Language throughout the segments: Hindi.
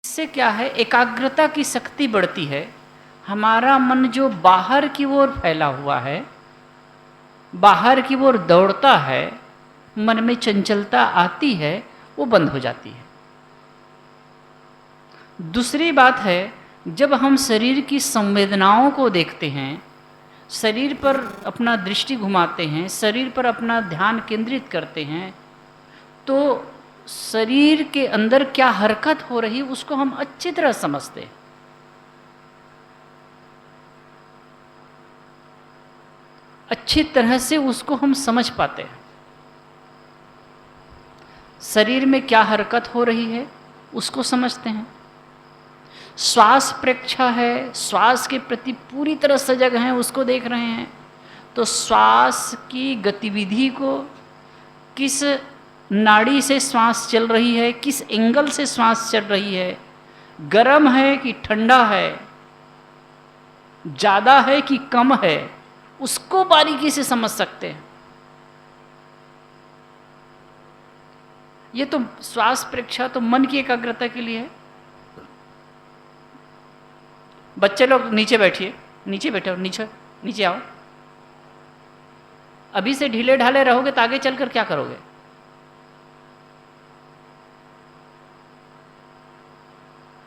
इससे क्या है, एकाग्रता की शक्ति बढ़ती है। हमारा मन जो बाहर की ओर फैला हुआ है, बाहर की ओर दौड़ता है, मन में चंचलता आती है, वो बंद हो जाती है। दूसरी बात है, जब हम शरीर की संवेदनाओं को देखते हैं, शरीर पर अपना दृष्टि घुमाते हैं, शरीर पर अपना ध्यान केंद्रित करते हैं, तो शरीर के अंदर क्या हरकत हो रही उसको हम अच्छी तरह समझते हैं। अच्छी तरह से उसको हम समझ पाते हैं। शरीर में क्या हरकत हो रही है उसको समझते हैं। श्वास प्रेक्षा है, श्वास के प्रति पूरी तरह सजग हैं, उसको देख रहे हैं, तो श्वास की गतिविधि को, किस नाड़ी से श्वास चल रही है, किस एंगल से श्वास चल रही है, गर्म है कि ठंडा है, ज़्यादा है कि कम है, उसको बारीकी से समझ सकते हैं। ये तो श्वास प्रेक्षा तो मन की एकाग्रता के लिए है। बच्चे लोग नीचे बैठिए, नीचे बैठो, नीचे नीचे आओ। अभी से ढीले ढाले रहोगे तो आगे चलकर क्या करोगे?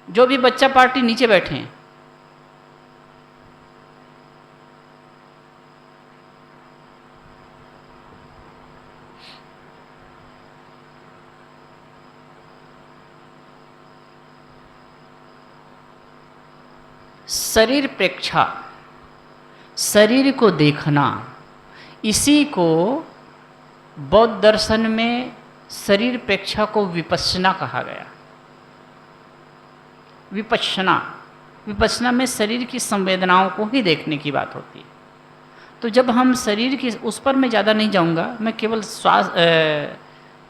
जो भी बच्चा पार्टी नीचे बैठे हैं, शरीर प्रेक्षा, शरीर को देखना, इसी को बौद्ध दर्शन में शरीर प्रेक्षा को विपश्यना कहा गया। विपश्यना, विपश्यना में शरीर की संवेदनाओं को ही देखने की बात होती है। तो जब हम शरीर की, उस पर मैं ज़्यादा नहीं जाऊंगा, मैं केवल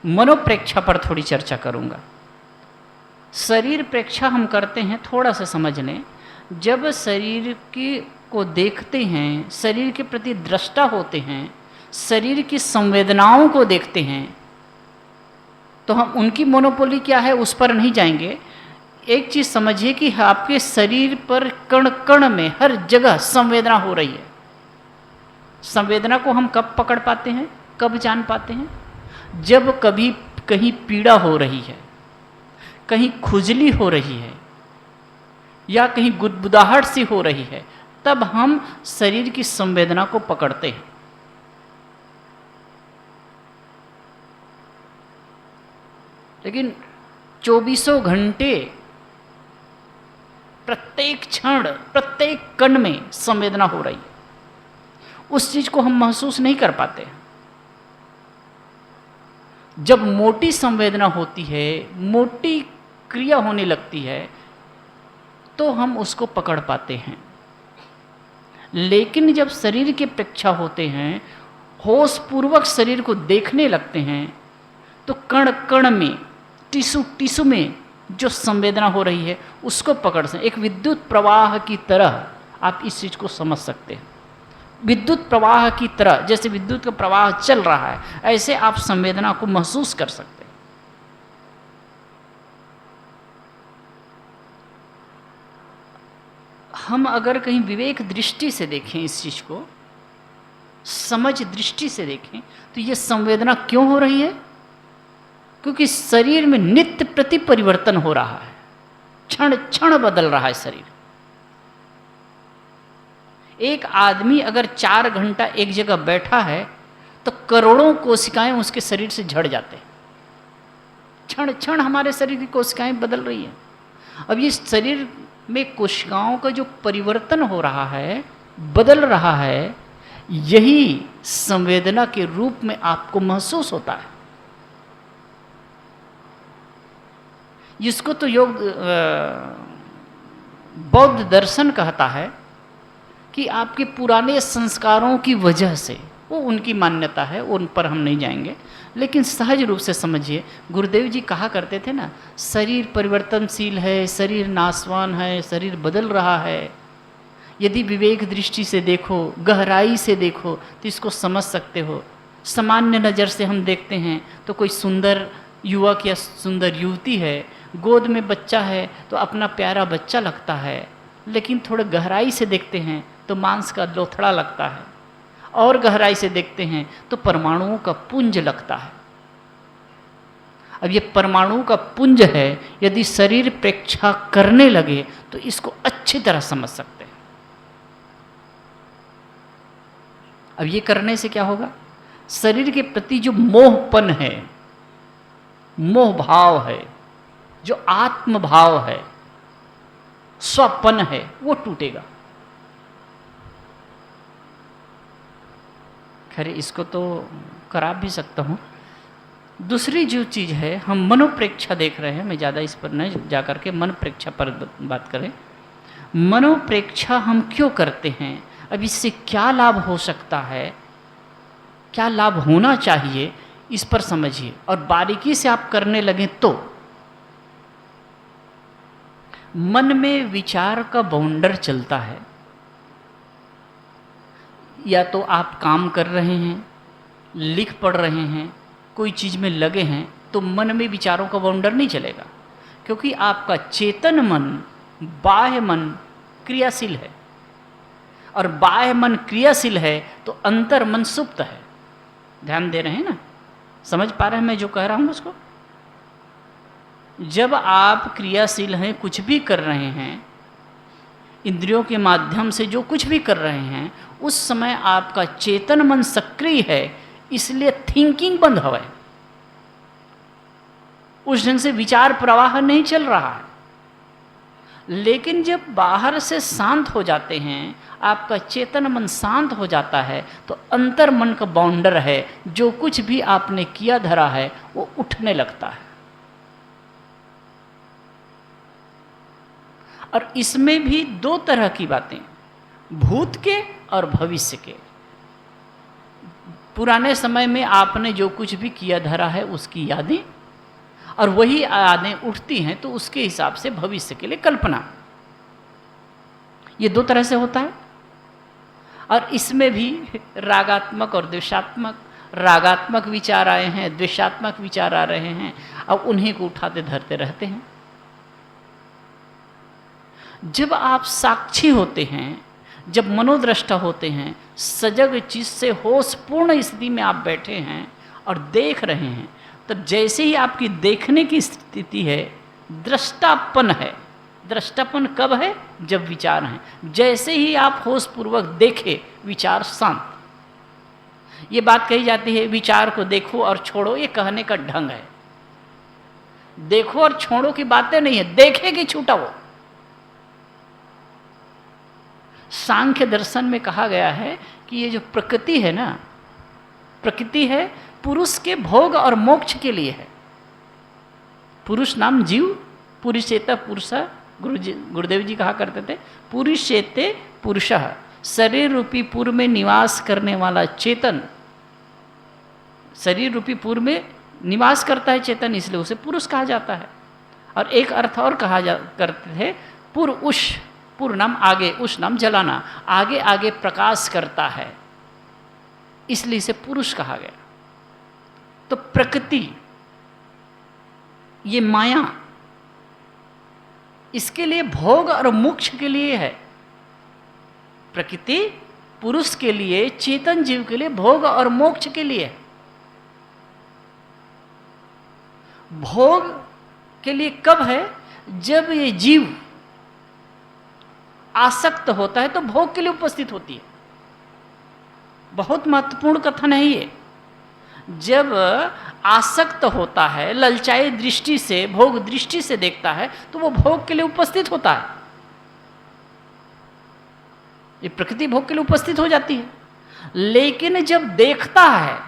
मनोप्रेक्षा पर थोड़ी चर्चा करूंगा। शरीर प्रेक्षा हम करते हैं, थोड़ा सा समझ लें। जब शरीर को देखते हैं, शरीर के प्रति दृष्टा होते हैं, शरीर की संवेदनाओं को देखते हैं, तो हम उनकी मोनोपोली क्या है उस पर नहीं जाएंगे। एक चीज़ समझिए कि आपके शरीर पर कण कण में हर जगह संवेदना हो रही है। संवेदना को हम कब पकड़ पाते हैं, कब जान पाते हैं? जब कभी कहीं पीड़ा हो रही है, कहीं खुजली हो रही है, या कहीं गुदगुदाहट सी हो रही है, तब हम शरीर की संवेदना को पकड़ते हैं। लेकिन 24 घंटे प्रत्येक क्षण, प्रत्येक कण में संवेदना हो रही है, उस चीज को हम महसूस नहीं कर पाते। जब मोटी संवेदना होती है, मोटी क्रिया होने लगती है, तो हम उसको पकड़ पाते हैं। लेकिन जब शरीर के प्रेक्षा होते हैं, होश पूर्वक शरीर को देखने लगते हैं, तो कण कण में, टिश्यू टिश्यू में जो संवेदना हो रही है उसको पकड़ सकते। एक विद्युत प्रवाह की तरह आप इस चीज को समझ सकते हैं। विद्युत प्रवाह की तरह, जैसे विद्युत का प्रवाह चल रहा है, ऐसे आप संवेदना को महसूस कर सकते हैं। हम अगर कहीं विवेक दृष्टि से देखें, इस चीज को समझ दृष्टि से देखें, तो ये संवेदना क्यों हो रही है? क्योंकि शरीर में नित्य प्रति परिवर्तन हो रहा है, क्षण क्षण बदल रहा है शरीर। एक आदमी अगर 4 घंटा एक जगह बैठा है, तो करोड़ों कोशिकाएं उसके शरीर से झड़ जाते हैं। क्षण क्षण हमारे शरीर की कोशिकाएं बदल रही हैं। अब ये शरीर में कोशिकाओं का जो परिवर्तन हो रहा है, बदल रहा है, यही संवेदना के रूप में आपको महसूस होता है। इसको तो योग बौद्ध दर्शन कहता है कि आपके पुराने संस्कारों की वजह से, वो उनकी मान्यता है, उन पर हम नहीं जाएंगे, लेकिन सहज रूप से समझिए। गुरुदेव जी कहा करते थे ना, शरीर परिवर्तनशील है, शरीर नाशवान है, शरीर बदल रहा है। यदि विवेक दृष्टि से देखो, गहराई से देखो, तो इसको समझ सकते हो। सामान्य नज़र से हम देखते हैं तो कोई सुंदर युवक या सुंदर युवती है, गोद में बच्चा है तो अपना प्यारा बच्चा लगता है, लेकिन थोड़ा गहराई से देखते हैं तो मांस का लोथड़ा लगता है, और गहराई से देखते हैं तो परमाणुओं का पुंज लगता है। अब ये परमाणु का पुंज है, यदि शरीर प्रेक्षा करने लगे तो इसको अच्छी तरह समझ सकते हैं। अब ये करने से क्या होगा? शरीर के प्रति जो मोहपन है, मोह भाव है, जो आत्म भाव है, स्वपन है, वो टूटेगा। खैर इसको तो करा भी सकता हूँ। दूसरी जो चीज़ है, हम मनोप्रेक्षा देख रहे हैं, मैं ज़्यादा इस पर न जा करके मन प्रेक्षा पर बात करें। मनोप्रेक्षा हम क्यों करते हैं? अब इससे क्या लाभ हो सकता है, क्या लाभ होना चाहिए, इस पर समझिए और बारीकी से आप करने लगें तो मन में विचार का बाउंडर चलता है। या तो आप काम कर रहे हैं, लिख पढ़ रहे हैं, कोई चीज़ में लगे हैं, तो मन में विचारों का बाउंडर नहीं चलेगा, क्योंकि आपका चेतन मन, बाह्य मन क्रियाशील है, और बाह्य मन क्रियाशील है तो अंतर मन सुप्त है। ध्यान दे रहे हैं ना? समझ पा रहे हैं मैं जो कह रहा हूँ उसको? जब आप क्रियाशील हैं, कुछ भी कर रहे हैं, इंद्रियों के माध्यम से जो कुछ भी कर रहे हैं, उस समय आपका चेतन मन सक्रिय है, इसलिए थिंकिंग बंद है, उस ढंग से विचार प्रवाह नहीं चल रहा है। लेकिन जब बाहर से शांत हो जाते हैं, आपका चेतन मन शांत हो जाता है, तो अंतर मन का बाउंडर है, जो कुछ भी आपने किया धरा है वो उठने लगता है। और इसमें भी दो तरह की बातें, भूत के और भविष्य के। पुराने समय में आपने जो कुछ भी किया धरा है उसकी यादें, और वही यादें उठती हैं तो उसके हिसाब से भविष्य के लिए कल्पना। ये दो तरह से होता है। और इसमें भी रागात्मक और द्वेषात्मक, रागात्मक विचार आए हैं, द्वेषात्मक विचार आ रहे हैं, अब उन्हीं को उठाते धरते रहते हैं। जब आप साक्षी होते हैं, जब मनोदृष्टा होते हैं, सजग चीज से होशपूर्ण स्थिति में आप बैठे हैं और देख रहे हैं, तब जैसे ही आपकी देखने की स्थिति है, दृष्टापन है। दृष्टापन कब है? जब विचार हैं। जैसे ही आप होशपूर्वक देखे, विचार शांत। ये बात कही जाती है, विचार को देखो और छोड़ो, ये कहने का ढंग है। देखो और छोड़ो की बातें नहीं है, देखे कि छूटा वो। सांख्य दर्शन में कहा गया है कि ये जो प्रकृति है ना, प्रकृति है पुरुष के भोग और मोक्ष के लिए है। पुरुष नाम जीव, पुरुषेता पुरुष, गुरुदेव जी कहा करते थे, पुरुषेते पुरुषः, शरीर रूपी पुर में निवास करने वाला चेतन। शरीर रूपी पुर में निवास करता है चेतन, इसलिए उसे पुरुष कहा जाता है। और एक अर्थ और कहा करते थे, पुर उष, पुर नाम आगे, उष नाम जलाना, आगे आगे प्रकाश करता है, इसलिए इसे पुरुष कहा गया। तो प्रकृति, ये माया, इसके लिए भोग और मोक्ष के लिए है। प्रकृति पुरुष के लिए, चेतन जीव के लिए भोग और मोक्ष के लिए है। भोग के लिए कब है? जब ये जीव आसक्त होता है तो भोग के लिए उपस्थित होती है। बहुत महत्वपूर्ण कथन है ये। जब आसक्त होता है, ललचाई दृष्टि से, भोग दृष्टि से देखता है, तो वो भोग के लिए उपस्थित होता है। ये प्रकृति भोग के लिए उपस्थित हो जाती है। लेकिन जब देखता है,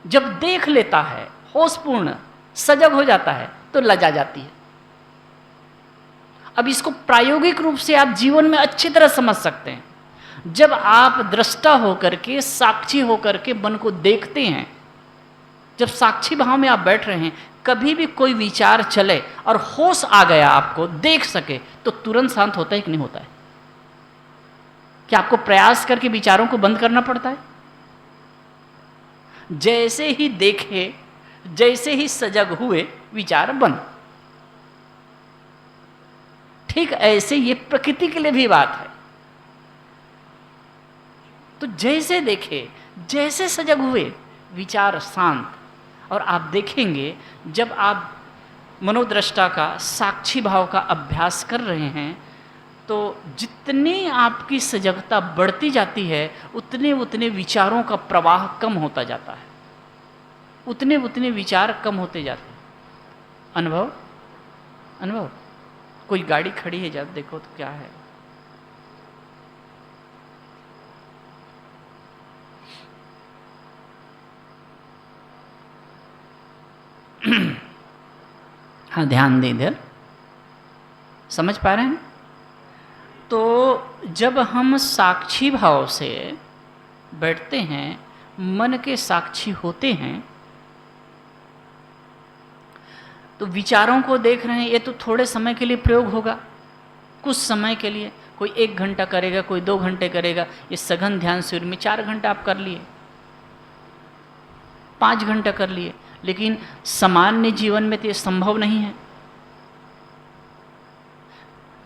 जब देख लेता है, होशपूर्ण सजग हो जाता है, तो लजा जाती है। अब इसको प्रायोगिक रूप से आप जीवन में अच्छी तरह समझ सकते हैं। जब आप दृष्टा होकर के, साक्षी होकर के मन को देखते हैं, जब साक्षी भाव में आप बैठ रहे हैं, कभी भी कोई विचार चले और होश आ गया, आपको देख सके, तो तुरंत शांत होता है कि नहीं होता है? क्या आपको प्रयास करके विचारों को बंद करना पड़ता है? जैसे ही देखे, जैसे ही सजग हुए विचार बंद। ठीक ऐसे ये प्रकृति के लिए भी बात है। तो जैसे देखे, जैसे सजग हुए विचार शांत। और आप देखेंगे जब आप मनोदृष्टा का, साक्षी भाव का अभ्यास कर रहे हैं तो जितनी आपकी सजगता बढ़ती जाती है उतने उतने विचारों का प्रवाह कम होता जाता है, उतने उतने विचार कम होते जाते हैं। अनुभव अनुभव कोई गाड़ी खड़ी है, जब देखो तो क्या है। हाँ, ध्यान दें इधर, समझ पा रहे हैं। तो जब हम साक्षी भाव से बैठते हैं, मन के साक्षी होते हैं, तो विचारों को देख रहे हैं। ये तो थोड़े समय के लिए प्रयोग होगा, कुछ समय के लिए। कोई 1 घंटा करेगा, कोई 2 घंटे करेगा। ये सघन ध्यान शिविर में 4 घंटा आप कर लिए, 5 घंटा कर लिए, लेकिन सामान्य जीवन में तो ये संभव नहीं है।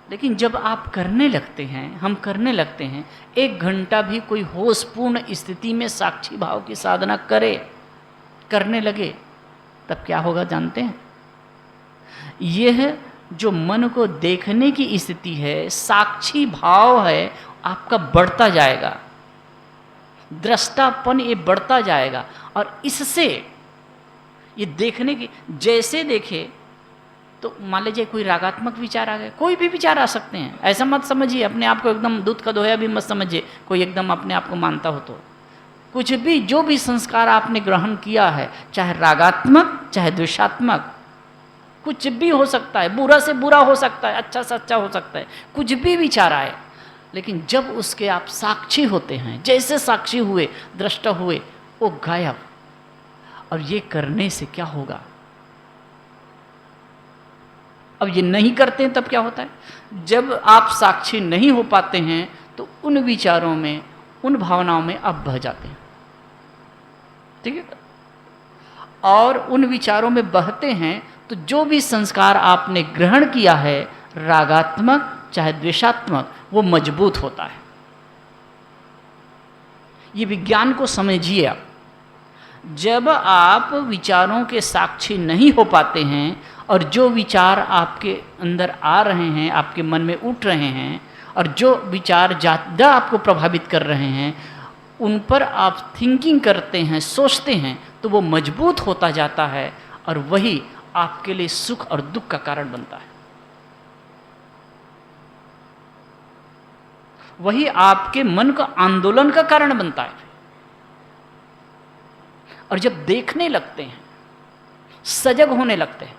लेकिन जब आप करने लगते हैं, हम करने लगते हैं, 1 घंटा भी कोई होशपूर्ण स्थिति में साक्षी भाव की साधना करे, करने लगे, तब क्या होगा जानते हैं? यह जो मन को देखने की स्थिति है, साक्षी भाव है, आपका बढ़ता जाएगा, दृष्टापन ये बढ़ता जाएगा। और इससे ये देखने की, जैसे देखे तो मान लीजिए कोई रागात्मक विचार आ गए, कोई भी विचार आ सकते हैं, ऐसा मत समझिए अपने आप को एकदम दूध का दोया भी मत समझिए, कोई एकदम अपने आप को मानता हो तो। कुछ भी, जो भी संस्कार आपने ग्रहण किया है, चाहे रागात्मक चाहे द्वेषात्मक, कुछ भी हो सकता है, बुरा से बुरा हो सकता है, अच्छा से अच्छा हो सकता है, कुछ भी विचार आए, लेकिन जब उसके आप साक्षी होते हैं, जैसे साक्षी हुए, दृष्टा हुए, वो गायब। और ये करने से क्या होगा? अब ये नहीं करते हैं तब क्या होता है? जब आप साक्षी नहीं हो पाते हैं तो उन विचारों में, उन भावनाओं में आप बह जाते हैं, ठीक है। और उन विचारों में बहते हैं तो जो भी संस्कार आपने ग्रहण किया है, रागात्मक चाहे द्वेषात्मक, वो मजबूत होता है। ये विज्ञान को समझिए आप। जब आप विचारों के साक्षी नहीं हो पाते हैं और जो विचार आपके अंदर आ रहे हैं, आपके मन में उठ रहे हैं, और जो विचार ज़्यादा आपको प्रभावित कर रहे हैं, उन पर आप थिंकिंग करते हैं, सोचते हैं, तो वो मजबूत होता जाता है और वही आपके लिए सुख और दुख का कारण बनता है। वही आपके मन का आंदोलन का कारण बनता है। और जब देखने लगते हैं, सजग होने लगते हैं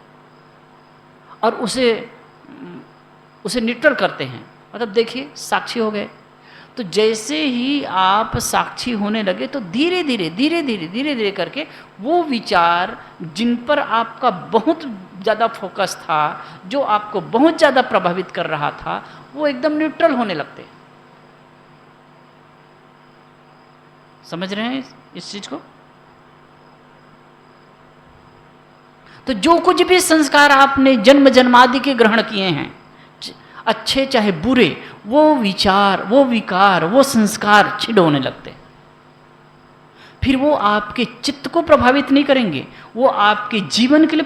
और उसे न्यूट्रल करते हैं, मतलब देखिए साक्षी हो गए, तो जैसे ही आप साक्षी होने लगे तो धीरे धीरे करके वो विचार जिन पर आपका बहुत ज़्यादा फोकस था, जो आपको बहुत ज़्यादा प्रभावित कर रहा था, वो एकदम न्यूट्रल होने लगते हैं। समझ रहे हैं इस चीज को? तो जो कुछ भी संस्कार आपने जन्म जन्मादि के ग्रहण किए हैं, अच्छे चाहे बुरे, वो विचार, वो विकार, वो संस्कार छिड़ होने लगते हैं। फिर वो आपके चित्त को प्रभावित नहीं करेंगे, वो आपके जीवन के लिए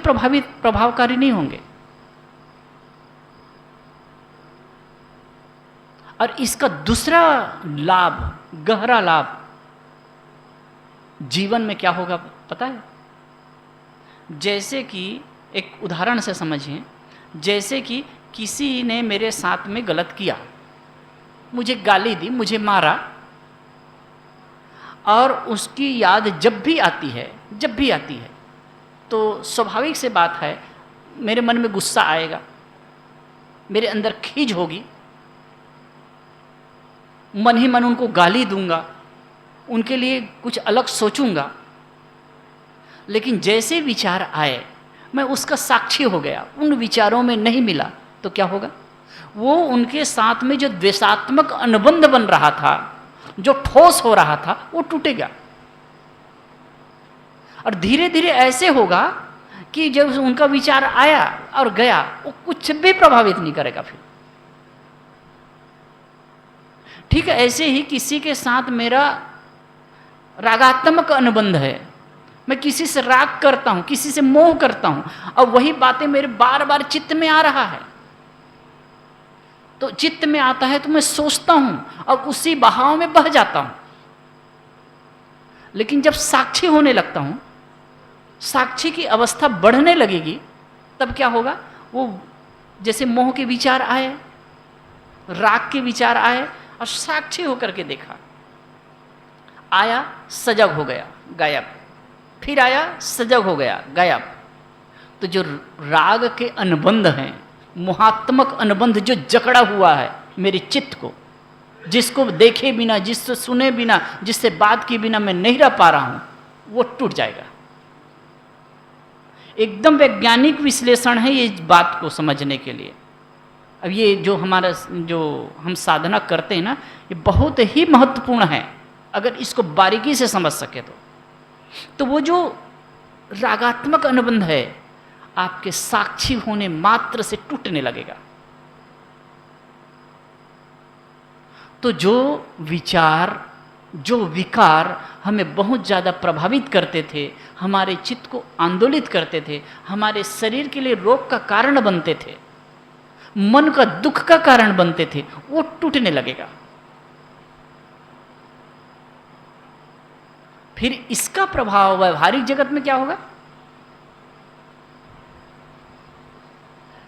प्रभावकारी नहीं होंगे। और इसका दूसरा लाभ, गहरा लाभ जीवन में क्या होगा पता है? जैसे कि एक उदाहरण से समझिए, जैसे कि किसी ने मेरे साथ में गलत किया, मुझे गाली दी, मुझे मारा, और उसकी याद जब भी आती है तो स्वाभाविक से बात है मेरे मन में गुस्सा आएगा, मेरे अंदर खीज होगी, मन ही मन उनको गाली दूंगा, उनके लिए कुछ अलग सोचूंगा। लेकिन जैसे विचार आए, मैं उसका साक्षी हो गया, उन विचारों में नहीं मिला, तो क्या होगा? वो उनके साथ में जो द्वेषात्मक अनुबंध बन रहा था, जो ठोस हो रहा था, वो टूटेगा। और धीरे धीरे ऐसे होगा कि जब उनका विचार आया और गया, वो कुछ भी प्रभावित नहीं करेगा फिर। ठीक है, ऐसे ही किसी के साथ मेरा रागात्मक अनुबंध है, मैं किसी से राग करता हूं, किसी से मोह करता हूं, और वही बातें मेरे बार बार चित्त में आ रहा है, तो चित्त में आता है तो मैं सोचता हूं और उसी बहाव में बह जाता हूं। लेकिन जब साक्षी होने लगता हूं, साक्षी की अवस्था बढ़ने लगेगी, तब क्या होगा, वो जैसे मोह के विचार आए, राग के विचार आए, और साक्षी होकर के देखा, आया सजग हो गया गायब, फिर आया सजग हो गया गायब। तो जो राग के अनुबंध हैं, मोहात्मक अनुबंध जो जकड़ा हुआ है मेरे चित्त को, जिसको देखे बिना, जिससे सुने बिना, जिससे बात किए बिना मैं नहीं रह पा रहा हूं, वो टूट जाएगा। एकदम वैज्ञानिक विश्लेषण है ये बात को समझने के लिए। अब ये जो हमारा जो हम साधना करते हैं ना, ये बहुत ही महत्वपूर्ण है। अगर इसको बारीकी से समझ सके तो वो जो रागात्मक अनुबंध है आपके साक्षी होने मात्र से टूटने लगेगा। तो जो विचार, जो विकार हमें बहुत ज़्यादा प्रभावित करते थे, हमारे चित्त को आंदोलित करते थे, हमारे शरीर के लिए रोग का कारण बनते थे, मन का दुख का कारण बनते थे, वो टूटने लगेगा। फिर इसका प्रभाव व्यवहारिक जगत में क्या होगा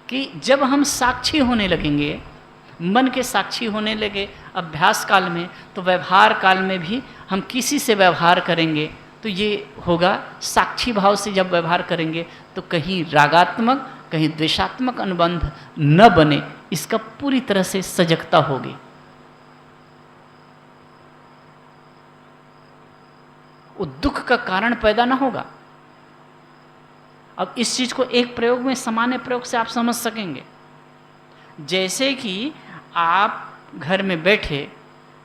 कि जब हम साक्षी होने लगेंगे, मन के साक्षी होने लगे अभ्यास काल में, तो व्यवहार काल में भी हम किसी से व्यवहार करेंगे तो ये होगा, साक्षी भाव से जब व्यवहार करेंगे तो कहीं रागात्मक, कहीं द्वेषात्मक अनुबंध न बने, इसका पूरी तरह से सजगता होगी। वो दुख का कारण पैदा ना होगा। अब इस चीज को एक प्रयोग में, सामान्य प्रयोग से आप समझ सकेंगे। जैसे कि आप घर में बैठे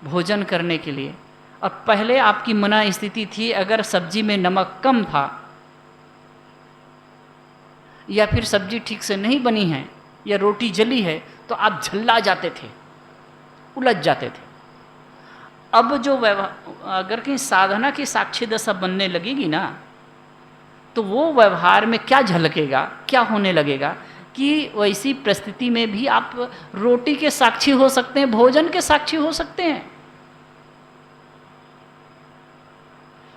भोजन करने के लिए, और पहले आपकी मना स्थिति थी, अगर सब्जी में नमक कम था या फिर सब्जी ठीक से नहीं बनी है या रोटी जली है, तो आप झल्ला जाते थे, उलझ जाते थे। अब जो अगर कहीं साधना की साक्षी दशा बनने लगेगी ना, तो वो व्यवहार में क्या झलकेगा, क्या होने लगेगा कि वैसी परिस्थिति में भी आप रोटी के साक्षी हो सकते हैं, भोजन के साक्षी हो सकते हैं।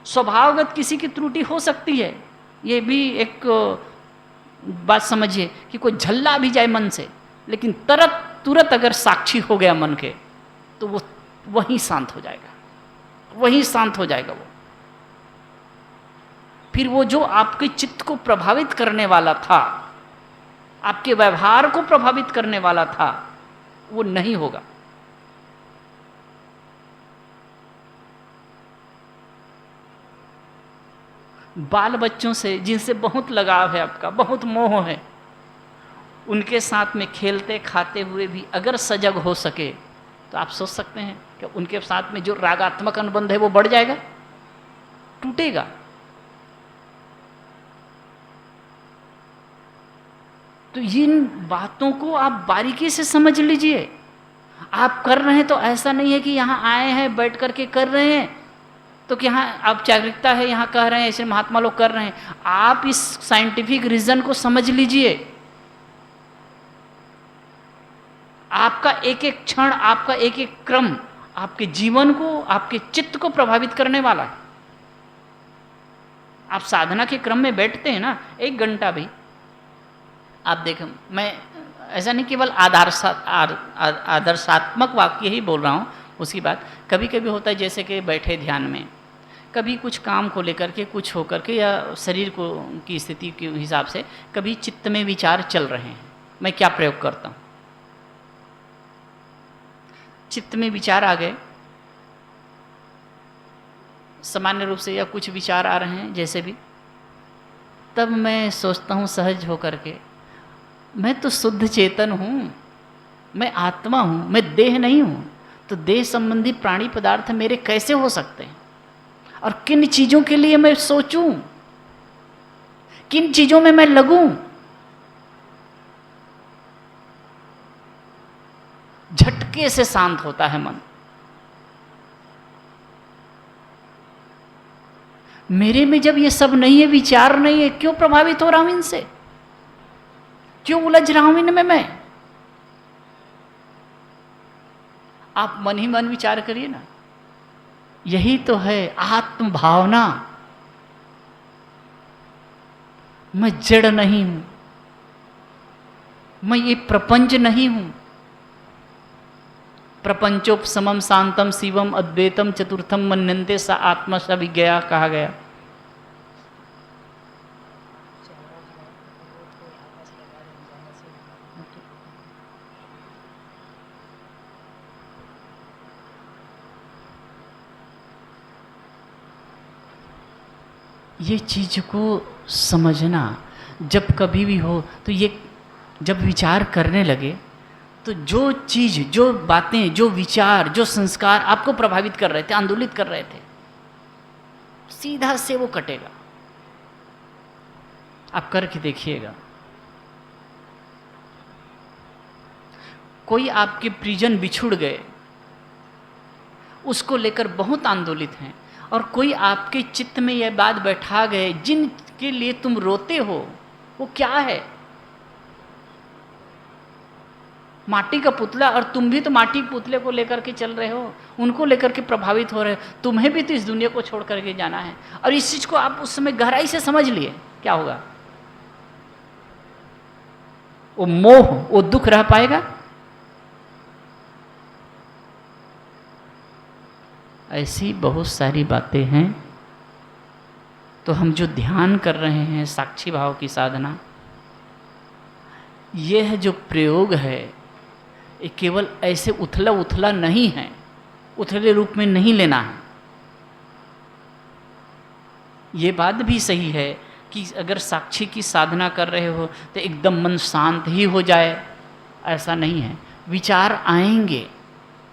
स्वभावगत किसी की त्रुटि हो सकती है, ये भी एक बात समझिए कि कोई झल्ला भी जाए मन से, लेकिन तुरंत अगर साक्षी हो गया मन के, तो वो वहीं शांत हो जाएगा, वहीं शांत हो जाएगा वो। फिर वो जो आपके चित्त को प्रभावित करने वाला था, आपके व्यवहार को प्रभावित करने वाला था, वो नहीं होगा। बाल बच्चों से जिनसे बहुत लगाव है आपका, बहुत मोह है, उनके साथ में खेलते खाते हुए भी अगर सजग हो सके, तो आप सोच सकते हैं कि उनके साथ में जो रागात्मक अनुबंध है वो बढ़ जाएगा, टूटेगा। तो इन बातों को आप बारीकी से समझ लीजिए। आप कर रहे हैं तो ऐसा नहीं है कि यहाँ आए हैं बैठ करके कर रहे हैं तो कि यहाँ आप जागरूकता है, यहाँ कह रहे हैं, ऐसे महात्मा लोग कर रहे हैं। आप इस साइंटिफिक रीजन को समझ लीजिए। आपका एक एक क्षण, आपका एक एक क्रम आपके जीवन को, आपके चित्त को प्रभावित करने वाला है। आप साधना के क्रम में बैठते हैं ना, 1 घंटा भी आप देखें, मैं ऐसा नहीं केवल आदर्शात्मक वाक्य ही बोल रहा हूँ, उसकी बात कभी कभी होता है, जैसे कि बैठे ध्यान में, कभी कुछ काम को लेकर के, कुछ होकर के, या शरीर को की स्थिति के हिसाब से कभी चित्त में विचार चल रहे हैं। मैं क्या प्रयोग करता हूँ, चित्त में विचार आ गए सामान्य रूप से, या कुछ विचार आ रहे हैं जैसे भी, तब मैं सोचता हूँ सहज होकर के, मैं तो शुद्ध चेतन हूँ, मैं आत्मा हूँ, मैं देह नहीं हूँ। तो देह संबंधी प्राणी पदार्थ मेरे कैसे हो सकते हैं, और किन चीज़ों के लिए मैं सोचूं, किन चीजों में मैं लगूं? झटके से शांत होता है मन। मेरे में जब ये सब नहीं है, विचार नहीं है, क्यों प्रभावित हो रहा हूं इनसे? क्यों उलझ रहा हूं इनमें मैं? आप मन ही मन विचार करिए ना। यही तो है आत्म भावना। मैं जड़ नहीं हूं, मैं ये प्रपंच नहीं हूं। प्रपंचोपशमम शांतम शिवम अद्वैतम चतुर्थम मन्यन्ते सा आत्मा स विज्ञया कहा गया। ये चीज को समझना, जब कभी भी हो तो ये जब विचार करने लगे तो जो चीज, जो बातें, जो विचार, जो संस्कार आपको प्रभावित कर रहे थे, आंदोलित कर रहे थे, सीधा से वो कटेगा। आप करके देखिएगा। कोई आपके परिजन बिछुड़ गए, उसको लेकर बहुत आंदोलित हैं, और कोई आपके चित्त में यह बात बैठा गए जिनके लिए तुम रोते हो, वो क्या है? माटी का पुतला, और तुम भी तो माटी के पुतले को लेकर के चल रहे हो, उनको लेकर के प्रभावित हो रहे हो। तुम्हें भी तो इस दुनिया को छोड़ करके जाना है। और इस चीज को आप उस समय गहराई से समझ लिए, क्या होगा? वो मोह, वो दुख रह पाएगा? ऐसी बहुत सारी बातें हैं। तो हम जो ध्यान कर रहे हैं, साक्षी भाव की साधना, यह जो प्रयोग है, ये केवल ऐसे उथला उथला नहीं है, उथले रूप में नहीं लेना है। ये बात भी सही है कि अगर साक्षी की साधना कर रहे हो तो एकदम मन शांत ही हो जाए, ऐसा नहीं है। विचार आएंगे,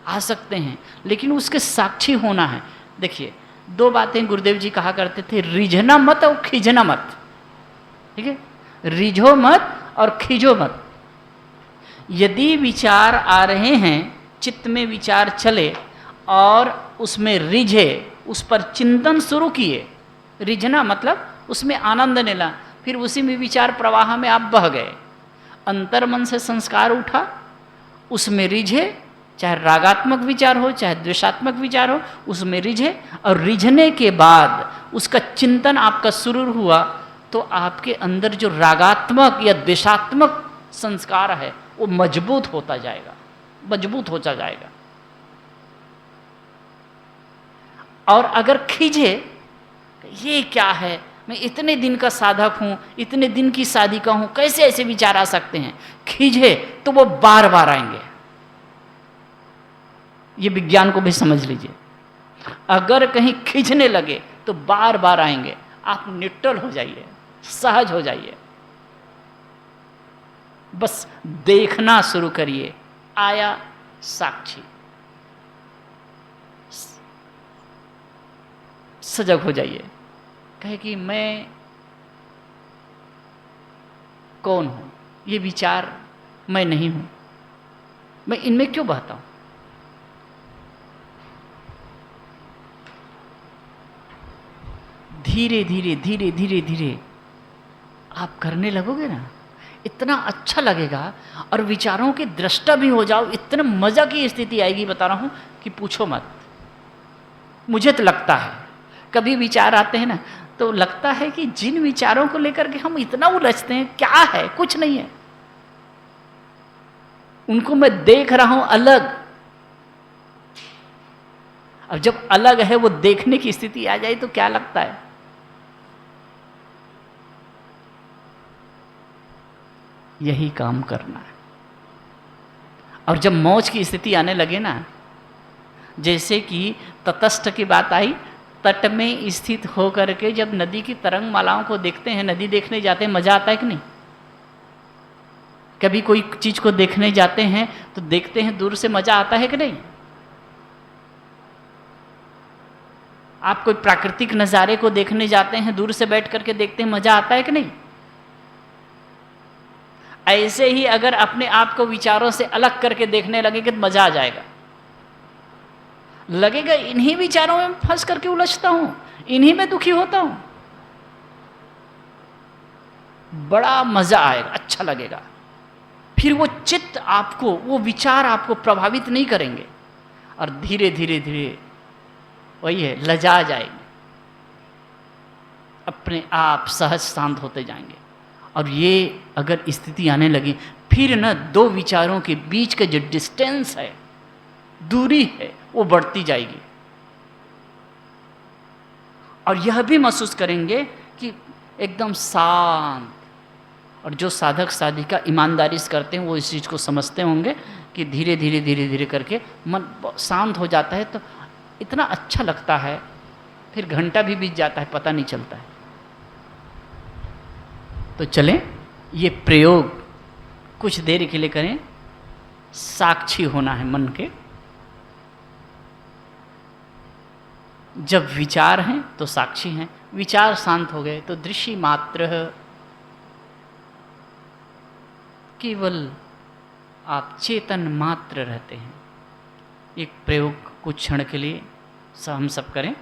आ सकते हैं, लेकिन उसके साक्षी होना है। देखिए, दो बातें गुरुदेव जी कहा करते थे, रिझना मत और खिजना मत। ठीक है, रिझो मत और खिजो मत। यदि विचार आ रहे हैं, चित्त में विचार चले और उसमें रिझे, उस पर चिंतन शुरू किए, रिझना मतलब उसमें आनंद लेना, फिर उसी में विचार प्रवाह में आप बह गए, अंतर्मन से संस्कार उठा, उसमें रिझे, चाहे रागात्मक विचार हो चाहे द्वेषात्मक विचार हो, उसमें रिझे, और रिझने के बाद उसका चिंतन आपका शुरू हुआ, तो आपके अंदर जो रागात्मक या द्वेषात्मक संस्कार है वो मजबूत होता जाएगा, मजबूत होता जाएगा। और अगर खींचे, ये क्या है, मैं इतने दिन का साधक हूं, इतने दिन की साधिका हूं, कैसे ऐसे विचार आ सकते हैं, खींचे तो वो बार बार आएंगे। ये विज्ञान को भी समझ लीजिए। अगर कहीं खींचने लगे तो बार बार आएंगे। आप निट्टल हो जाइए, सहज हो जाइए, बस देखना शुरू करिए। आया साक्षी, सजग हो जाइए, कहे कि मैं कौन हूं, ये विचार मैं नहीं हूं, मैं इनमें क्यों बहता हूं। धीरे धीरे धीरे धीरे धीरे आप करने लगोगे ना, इतना अच्छा लगेगा, और विचारों के दृष्टा भी हो जाओ, इतना मजा की स्थिति आएगी, बता रहा हूं कि पूछो मत। मुझे तो लगता है कभी विचार आते हैं ना, तो लगता है कि जिन विचारों को लेकर के हम इतना उलझते हैं, क्या है, कुछ नहीं है, उनको मैं देख रहा हूं अलग। अब जब अलग है, वो देखने की स्थिति आ जाए तो क्या लगता है। यही काम करना है। और जब मौज की स्थिति आने लगे ना, जैसे कि तटस्थ की बात आई, तट में स्थित होकर के जब नदी की तरंग मालाओं को देखते हैं, नदी देखने जाते हैं, मजा आता है कि नहीं। कभी कोई चीज को देखने जाते हैं तो देखते हैं दूर से, मजा आता है कि नहीं। आप कोई प्राकृतिक नज़ारे को देखने जाते हैं, दूर से बैठ करके देखते हैं, मजा आता है कि नहीं। ऐसे ही अगर अपने आप को विचारों से अलग करके देखने लगेंगे तो मजा आ जाएगा। लगेगा इन्हीं विचारों में फंस करके उलझता हूं, इन्हीं में दुखी होता हूं, बड़ा मजा आएगा, अच्छा लगेगा। फिर वो चित्त आपको, वो विचार आपको प्रभावित नहीं करेंगे और धीरे धीरे धीरे वही है, लजा जाएंगे, अपने आप सहज शांत होते जाएंगे। और ये अगर स्थिति आने लगी, फिर न दो विचारों के बीच का जो डिस्टेंस है, दूरी है, वो बढ़ती जाएगी। और यह भी महसूस करेंगे कि एकदम शांत। और जो साधक साधिका ईमानदारी से करते हैं वो इस चीज़ को समझते होंगे कि धीरे धीरे धीरे धीरे करके मन शांत हो जाता है, तो इतना अच्छा लगता है, फिर घंटा भी बीत जाता है, पता नहीं चलता है। तो चलें, ये प्रयोग कुछ देर के लिए करें। साक्षी होना है मन के। जब विचार हैं तो साक्षी हैं, विचार शांत हो गए तो दृश्य मात्र, केवल आप चेतन मात्र रहते हैं। एक प्रयोग कुछ क्षण के लिए हम सब करें।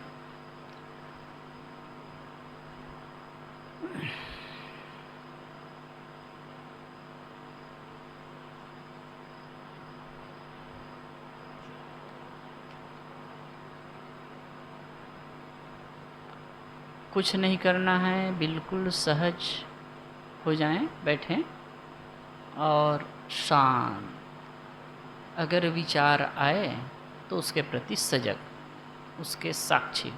कुछ नहीं करना है, बिल्कुल सहज हो जाएं, बैठें और शांत। अगर विचार आए तो उसके प्रति सजग, उसके साक्षी।